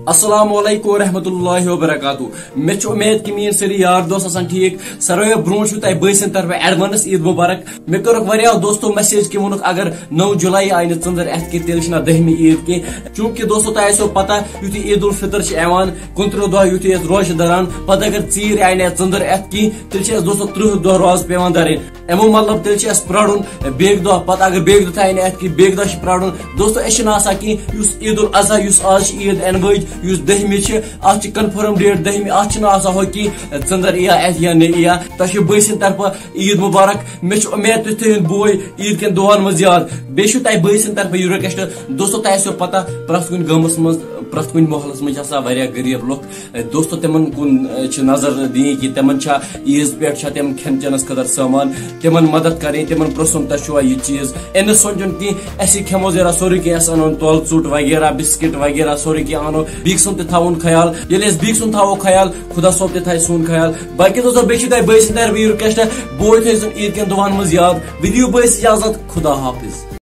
अस्सलाम वालेकुम रहमतुल्लाहि व बरकातहू। मे उम्मीद कि मीन सारी यार दोस्त आसान ठीक सरो ब्रो तह बसन तरफ एडवांस ईद मुबारक। मे कर दोस्तों मैसेज कि वोन अगर 9 जुलाई आय ज़र अत कि तेल 10वीं ईद कह चूंकि दोस्तों तह आसो पता युथ ईद उल फितर 29 दह युथ रोज दरान पत अगर चीर आय ज़र अत कह तेल दोस्तों 30 दह रोज पे दर अमो मतलब तेल प्राड़न बेग दह पत अगर बेग दह आय अत कह बेग दह प्राड़न दोस्तों असा कह ईद उल अजहा आज ईद एन वज 10वीं अत कन्फर्म डेट 10वीं अत हो कि ज़र या या नहीं या तह बसन तरफ ईद मुबारक। मे उम्मीद तुम थो बोय ईद कन दुहन मज याद बे तह बसन तरफ यह रिक्वेस्ट दोस्तों तह आसो पता प्रत कुन गमस मज प्रत कुन मोहल्लस मज गरीब लुक दोस्तों तिमन कुन नजर दी कि तिमन ईद पे तम खेन चेनस खतर सामान तिमन मदद करें तिमन प्रुन तुम यह चीज इन सोचन कि खेमो जरा सोरे कह अनो तोल चुट वगैरह बिस्किट वगैरह सोरे कह अनो बीक सुन तवन ख्याल ये बीक सुन थो ख्याल खुदा सोब थे सोन ख्याल बाकी दोस्तों बे बसन तरफ यह रिक्वेस्ट बोय थो ईद कन दुहन मज याद विदियो बस इजाजत खुदा हाफिज।